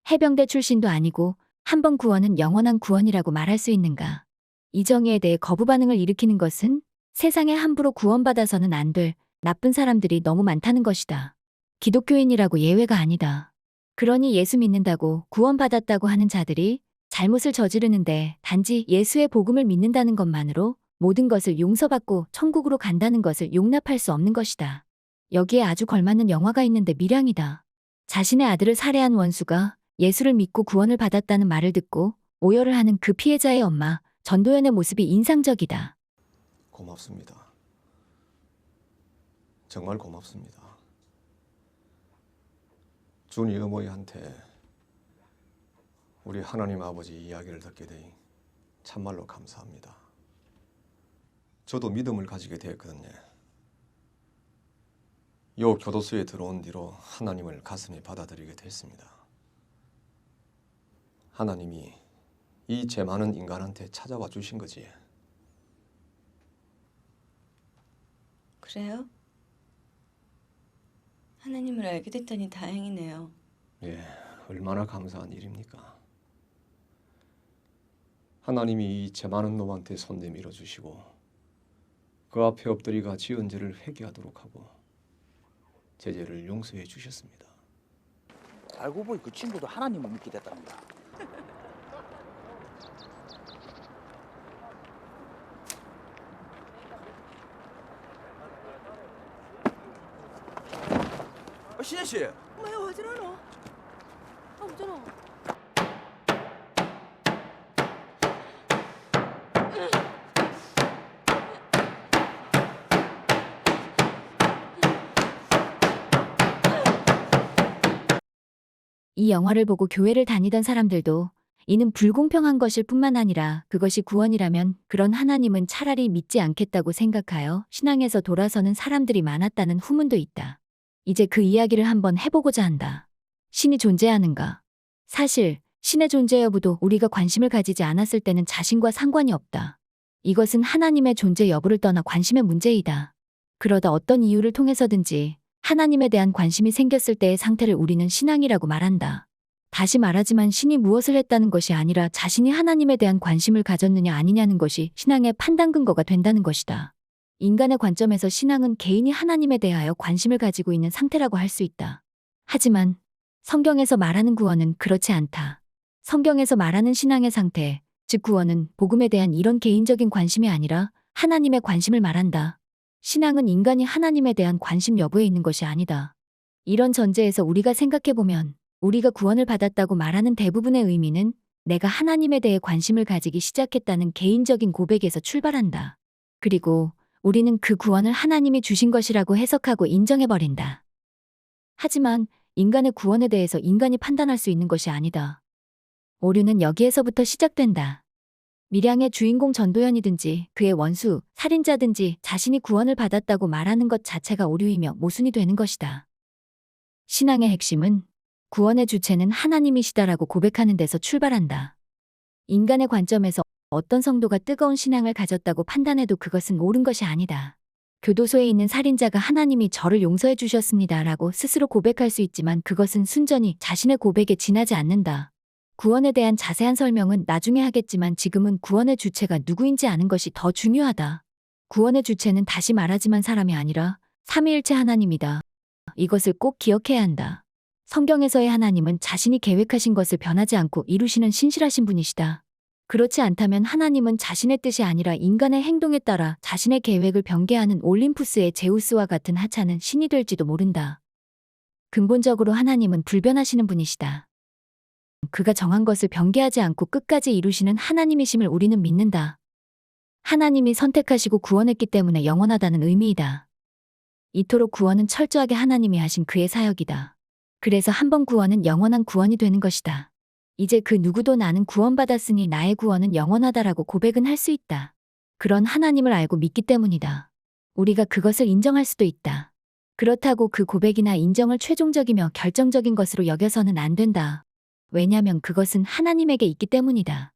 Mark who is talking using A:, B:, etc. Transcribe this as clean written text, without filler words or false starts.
A: 해병대 출신도 아니고 한 번 구원은 영원한 구원이라고 말할 수 있는가? 이 정의에 대해 거부 반응을 일으키는 것은 세상에 함부로 구원받아서는 안 될 나쁜 사람들이 너무 많다는 것이다. 기독교인이라고 예외가 아니다. 그러니 예수 믿는다고 구원받았다고 하는 자들이 잘못을 저지르는데 단지 예수의 복음을 믿는다는 것만으로 모든 것을 용서받고 천국으로 간다는 것을 용납할 수 없는 것이다. 여기에 아주 걸맞는 영화가 있는데 밀양이다. 자신의 아들을 살해한 원수가 예수를 믿고 구원을 받았다는 말을 듣고 오열을 하는 그 피해자의 엄마 전도연의 모습이 인상적이다.
B: 고맙습니다. 정말 고맙습니다. 준이 어머니한테 우리 하나님 아버지 이야기를 듣게 되니 참말로 감사합니다. 저도 믿음을 가지게 되었거든요. 요 교도소에 들어온 뒤로 하나님을 가슴에 받아들이게 됐습니다. 하나님이 이 죄 많은 인간한테 찾아와 주신 거지.
C: 그래요? 하나님을 알게 됐다니 다행이네요.
B: 예, 얼마나 감사한 일입니까? 하나님이 이 죄 많은 놈한테 손 내밀어 주시고 그 앞에 엎드리가 지은 죄를 회개하도록 하고 제 죄를 용서해 주셨습니다.
D: 알고 보니 그 친구도 하나님을 믿게 됐답니다. 신혜 씨,
E: 뭐야 어디 하노? 없잖아.
A: 이 영화를 보고 교회를 다니던 사람들도 이는 불공평한 것일 뿐만 아니라 그것이 구원이라면 그런 하나님은 차라리 믿지 않겠다고 생각하여 신앙에서 돌아서는 사람들이 많았다는 후문도 있다. 이제 그 이야기를 한번 해보고자 한다. 신이 존재하는가? 사실 신의 존재 여부도 우리가 관심을 가지지 않았을 때는 자신과 상관이 없다. 이것은 하나님의 존재 여부를 떠나 관심의 문제이다. 그러다 어떤 이유를 통해서든지 하나님에 대한 관심이 생겼을 때의 상태를 우리는 신앙이라고 말한다. 다시 말하지만 신이 무엇을 했다는 것이 아니라 자신이 하나님에 대한 관심을 가졌느냐 아니냐는 것이 신앙의 판단 근거가 된다는 것이다. 인간의 관점에서 신앙은 개인이 하나님에 대하여 관심을 가지고 있는 상태라고 할 수 있다. 하지만 성경에서 말하는 구원은 그렇지 않다. 성경에서 말하는 신앙의 상태, 즉 구원은 복음에 대한 이런 개인적인 관심이 아니라 하나님의 관심을 말한다. 신앙은 인간이 하나님에 대한 관심 여부에 있는 것이 아니다. 이런 전제에서 우리가 생각해보면 우리가 구원을 받았다고 말하는 대부분의 의미는 내가 하나님에 대해 관심을 가지기 시작했다는 개인적인 고백에서 출발한다. 그리고 우리는 그 구원을 하나님이 주신 것이라고 해석하고 인정해버린다. 하지만 인간의 구원에 대해서 인간이 판단할 수 있는 것이 아니다. 오류는 여기에서부터 시작된다. 밀양의 주인공 전도연이든지 그의 원수, 살인자든지 자신이 구원을 받았다고 말하는 것 자체가 오류이며 모순이 되는 것이다. 신앙의 핵심은 구원의 주체는 하나님이시다라고 고백하는 데서 출발한다. 인간의 관점에서 어떤 성도가 뜨거운 신앙을 가졌다고 판단해도 그것은 옳은 것이 아니다. 교도소에 있는 살인자가 하나님이 저를 용서해 주셨습니다라고 스스로 고백할 수 있지만 그것은 순전히 자신의 고백에 지나지 않는다. 구원에 대한 자세한 설명은 나중에 하겠지만 지금은 구원의 주체가 누구인지 아는 것이 더 중요하다. 구원의 주체는 다시 말하지만 사람이 아니라 삼위일체 하나님이다. 이것을 꼭 기억해야 한다. 성경에서의 하나님은 자신이 계획하신 것을 변하지 않고 이루시는 신실하신 분이시다. 그렇지 않다면 하나님은 자신의 뜻이 아니라 인간의 행동에 따라 자신의 계획을 변개하는 올림푸스의 제우스와 같은 하찮은 신이 될지도 모른다. 근본적으로 하나님은 불변하시는 분이시다. 그가 정한 것을 변개하지 않고 끝까지 이루시는 하나님이심을 우리는 믿는다. 하나님이 선택하시고 구원했기 때문에 영원하다는 의미이다. 이토록 구원은 철저하게 하나님이 하신 그의 사역이다. 그래서 한 번 구원은 영원한 구원이 되는 것이다. 이제 그 누구도 나는 구원받았으니 나의 구원은 영원하다라고 고백은 할 수 있다. 그런 하나님을 알고 믿기 때문이다. 우리가 그것을 인정할 수도 있다. 그렇다고 그 고백이나 인정을 최종적이며 결정적인 것으로 여겨서는 안 된다. 왜냐하면 그것은 하나님에게 있기 때문이다.